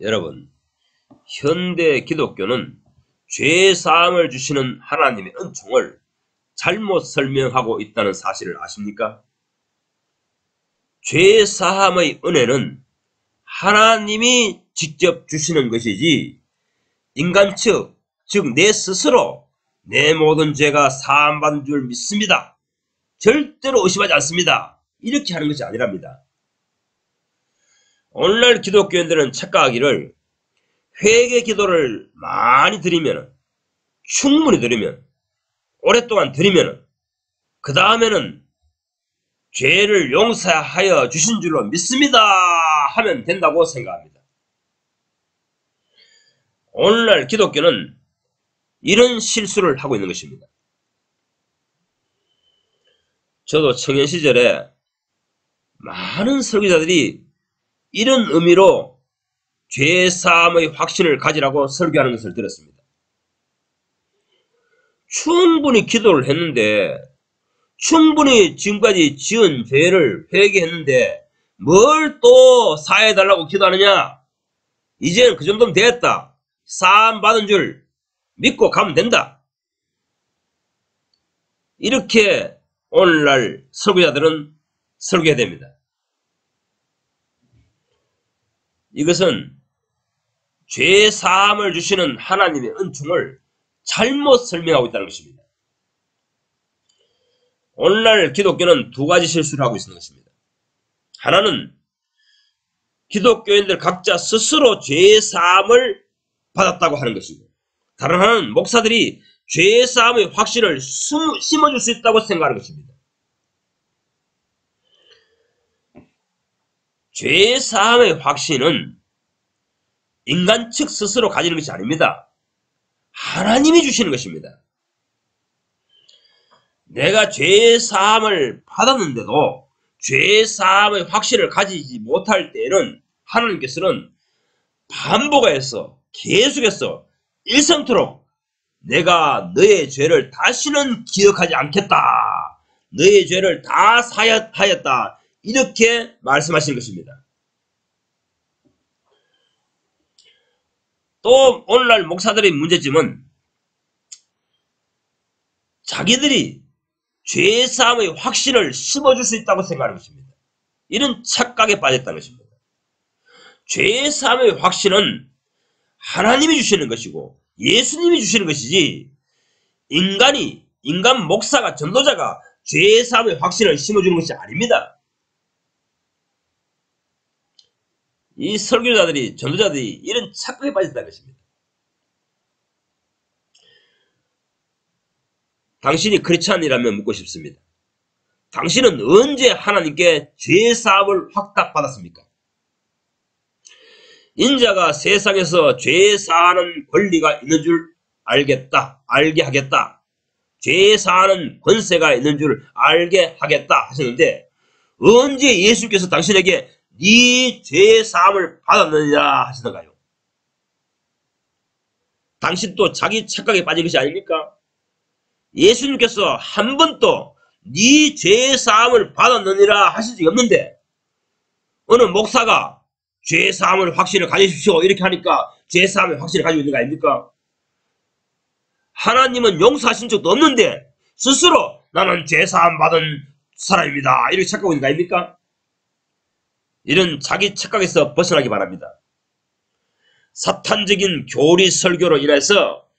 여러분, 현대 기독교는 죄사함을 주시는 하나님의 은총을 잘못 설명하고 있다는 사실을 아십니까? 죄사함의 은혜는 하나님이 직접 주시는 것이지 인간 즉 내 스스로 내 모든 죄가 사함받은 줄 믿습니다. 절대로 의심하지 않습니다. 이렇게 하는 것이 아니랍니다. 오늘날 기독교인들은 착각하기를 회개 기도를 많이 드리면, 충분히 드리면, 오랫동안 드리면 그 다음에는 죄를 용서하여 주신 줄로 믿습니다 하면 된다고 생각합니다. 오늘날 기독교는 이런 실수를 하고 있는 것입니다. 저도 청년 시절에 많은 설교자들이 이런 의미로 죄사함의 확신을 가지라고 설교하는 것을 들었습니다. 충분히 기도를 했는데, 충분히 지금까지 지은 죄를 회개했는데 뭘 또 사해달라고 기도하느냐? 이제는 그 정도면 됐다. 사함 받은 줄 믿고 가면 된다. 이렇게 오늘날 설교자들은 설교해야 됩니다. 이것은 죄 사함을 주시는 하나님의 은총을 잘못 설명하고 있다는 것입니다. 오늘날 기독교는 두 가지 실수를 하고 있는 것입니다. 하나는 기독교인들 각자 스스로 죄 사함을 받았다고 하는 것이고, 다른 하나는 목사들이 죄 사함의 확신을 심어줄 수 있다고 생각하는 것입니다. 죄 사함의 확신은 인간 측 스스로 가지는 것이 아닙니다. 하나님이 주시는 것입니다. 내가 죄 사함을 받았는데도 죄 사함의 확신을 가지지 못할 때에는 하나님께서는 반복해서 계속해서 일생토록 내가 너의 죄를 다시는 기억하지 않겠다. 너의 죄를 다 사하였다. 이렇게 말씀하시는 것입니다. 또 오늘날 목사들의 문제점은 자기들이 죄사함의 확신을 심어줄 수 있다고 생각하는 것입니다. 이런 착각에 빠졌다는 것입니다. 죄사함의 확신은 하나님이 주시는 것이고 예수님이 주시는 것이지 인간 목사가 전도자가 죄사함의 확신을 심어주는 것이 아닙니다. 이 설교자들이 전도자들이 이런 착각에 빠졌다는 것입니다. 당신이 크리스찬이라면 묻고 싶습니다. 당신은 언제 하나님께 죄사함을 확답받았습니까? 인자가 세상에서 죄사하는 권리가 있는 줄 알게 하겠다. 죄사하는 권세가 있는 줄 알게 하겠다 하셨는데, 언제 예수께서 당신에게 네 죄사함을 받았느냐 하시던가요? 당신 또 자기 착각에 빠진 것이 아닙니까? 예수님께서 한 번도 네 죄사함을 받았느니라 하신 적이 없는데, 어느 목사가 죄사함을 확신을 가지십시오 이렇게 하니까 죄사함의 확신을 가지고 있는 거 아닙니까? 하나님은 용서하신 적도 없는데 스스로 나는 죄사함 받은 사람입니다 이렇게 착각하고 있는 거 아닙니까? 이런 자기 착각에서 벗어나기 바랍니다. 사탄적인 교리 설교로 인해서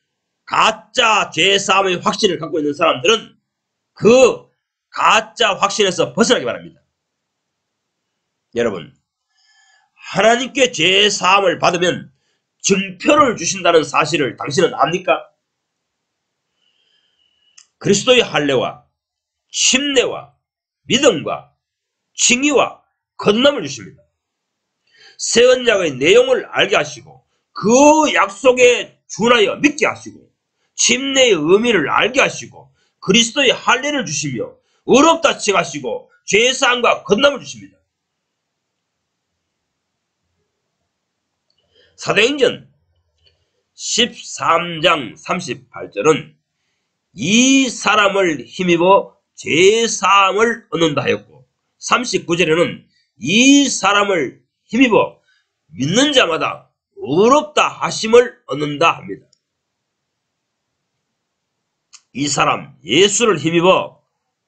가짜 죄사함의 확신을 갖고 있는 사람들은 그 가짜 확신에서 벗어나기 바랍니다. 여러분, 하나님께 죄사함을 받으면 증표를 주신다는 사실을 당신은 압니까? 그리스도의 할례와 침례와 믿음과 칭의와 건남을 주십니다. 새 언약의 내용을 알게 하시고 그 약속에 준하여 믿게 하시고 침례의 의미를 알게 하시고 그리스도의 할례를 주시며 의롭다 칭하시고 죄사함과 건남을 주십니다. 사도행전 13장 38절은 이 사람을 힘입어 죄사함을 얻는다 하였고, 39절에는 이 사람을 힘입어 믿는 자마다 의롭다 하심을 얻는다 합니다. 이 사람 예수를 힘입어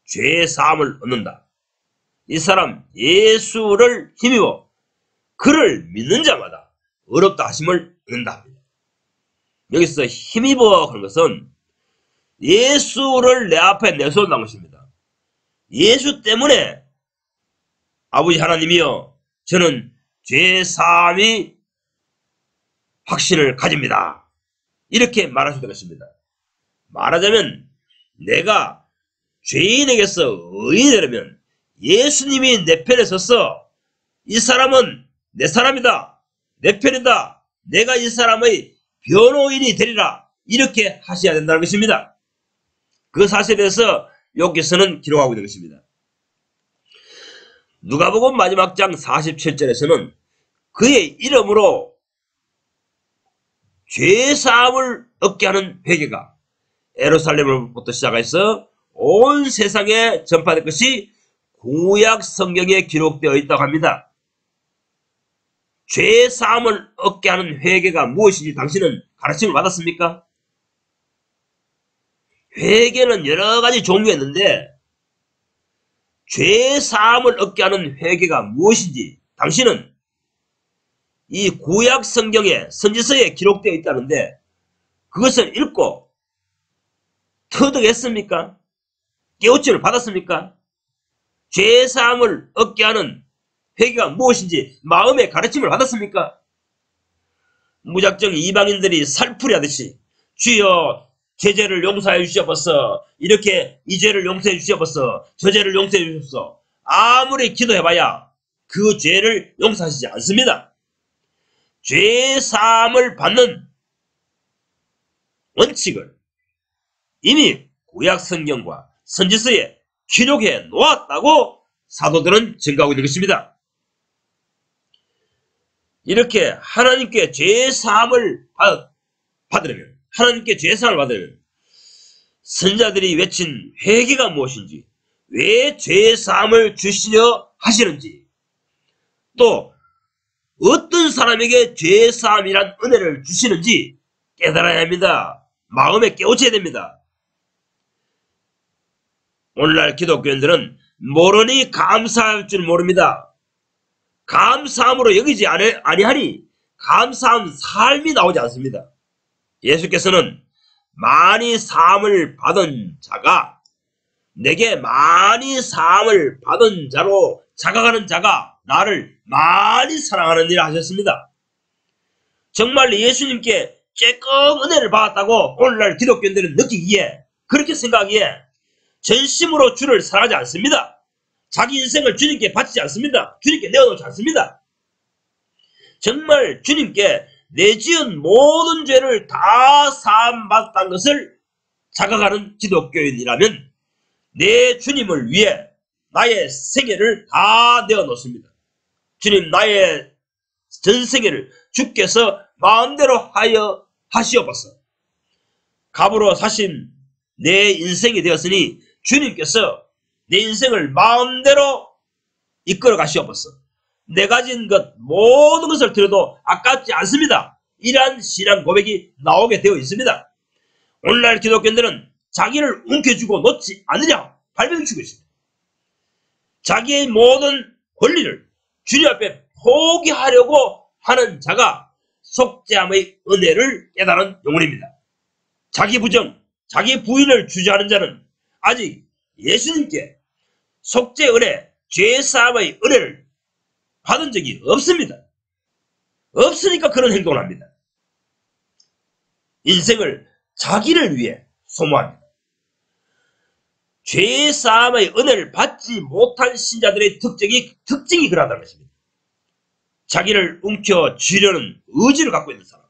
죄 사함을 얻는다. 이 사람 예수를 힘입어 그를 믿는 자마다 의롭다 하심을 얻는다 합니다. 여기서 힘입어 하는 것은 예수를 내 앞에 내세운다는 것입니다. 예수 때문에 아버지 하나님이여 저는 죄사함이 확신을 가집니다. 이렇게 말하실 것입니다. 말하자면 내가 죄인에게서 의인이 되려면 예수님이 내 편에 서서 이 사람은 내 사람이다. 내 편이다. 내가 이 사람의 변호인이 되리라. 이렇게 하셔야 된다는 것입니다. 그 사실에 대해서 욥기서는 기록하고 있는 것입니다. 누가복음 마지막 장 47절에서는 그의 이름으로 죄사함을 얻게 하는 회개가 예루살렘으로부터 시작해서 온 세상에 전파될 것이 구약 성경에 기록되어 있다고 합니다. 죄사함을 얻게 하는 회개가 무엇인지 당신은 가르침을 받았습니까? 회개는 여러 가지 종류가 있는데 죄사함을 얻게 하는 회개가 무엇인지 당신은 이 구약 성경의 선지서에 기록되어 있다는데 그것을 읽고 터득했습니까? 깨우침을 받았습니까? 죄사함을 얻게 하는 회개가 무엇인지 마음의 가르침을 받았습니까? 무작정 이방인들이 살풀이 하듯이 주여 제 죄를 용서해 주시옵소서, 이렇게 이 죄를 용서해 주시옵소서, 저 죄를 용서해 주시옵소서, 아무리 기도해봐야 그 죄를 용서하시지 않습니다. 죄사함을 받는 원칙을 이미 구약 성경과 선지서에 기록해 놓았다고 사도들은 증거하고 있는 것입니다. 이렇게 하나님께 죄사함을 받으려면, 하나님께 죄사함을 받으려면 선자들이 외친 회개가 무엇인지, 왜 죄사함을 주시려 하시는지, 또 어떤 사람에게 죄사함이란 은혜를 주시는지 깨달아야 합니다. 마음에 깨우쳐야 됩니다. 오늘날 기독교인들은 모르니 감사할 줄 모릅니다. 감사함으로 여기지 아니하니 감사한 삶이 나오지 않습니다. 예수께서는 많이 사함을 받은 자가, 내게 많이 사함을 받은 자로 자각하는 자가 나를 많이 사랑하는 일을 하셨습니다. 정말 예수님께 조금 은혜를 받았다고 오늘날 기독교인들은 느끼기에, 그렇게 생각하기에 전심으로 주를 사랑하지 않습니다. 자기 인생을 주님께 바치지 않습니다. 주님께 내어놓지 않습니다. 정말 주님께 내 지은 모든 죄를 다 사함받았다는 것을 자각하는 기독교인이라면 내 주님을 위해 나의 생애를 다 내어놓습니다. 주님, 나의 전생애를 주께서 마음대로 하여 하시옵소서. 값으로 사신 내 인생이 되었으니 주님께서 내 인생을 마음대로 이끌어 가시옵소서. 내 가진 것 모든 것을 드려도 아깝지 않습니다. 이러한 신앙 고백이 나오게 되어 있습니다. 오늘날 기독교인들은 자기를 움켜쥐고 놓지 않으려 발명치고 있습니다. 자기의 모든 권리를 주님 앞에 포기하려고 하는 자가 속죄함의 은혜를 깨달은 영혼입니다. 자기 부정, 자기 부인을 주저하는 자는 아직 예수님께 속죄 은혜, 죄사함의 은혜를 받은 적이 없습니다. 없으니까 그런 행동을 합니다. 인생을 자기를 위해 소모합니다. 죄사함의 은혜를 받지 못한 신자들의 특징이 그러하다는 것입니다. 자기를 움켜쥐려는 의지를 갖고 있는 사람,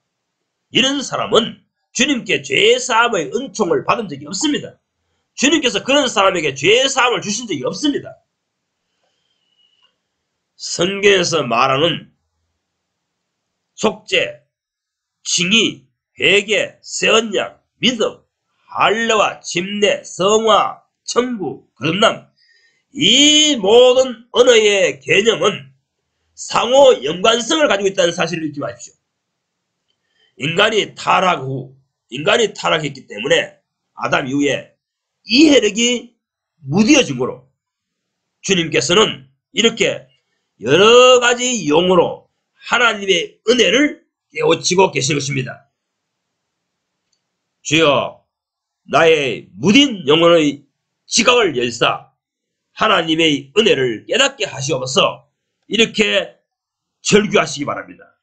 이런 사람은 주님께 죄사함의 은총을 받은 적이 없습니다. 주님께서 그런 사람에게 죄사함을 주신 적이 없습니다. 성경에서 말하는 속죄, 칭의, 회개, 새언약, 믿음, 할례와 침례, 성화, 천국, 거듭남, 이 모든 언어의 개념은 상호 연관성을 가지고 있다는 사실을 잊지 마십시오. 인간이 타락했기 때문에 아담 이후에 이 혜력이 무뎌진 거로 주님께서는 이렇게 여러 가지 용어로 하나님의 은혜를 깨우치고 계신 것입니다. 주여, 나의 무딘 영혼의 지각을 열사 하나님의 은혜를 깨닫게 하시옵소서. 이렇게 절규하시기 바랍니다.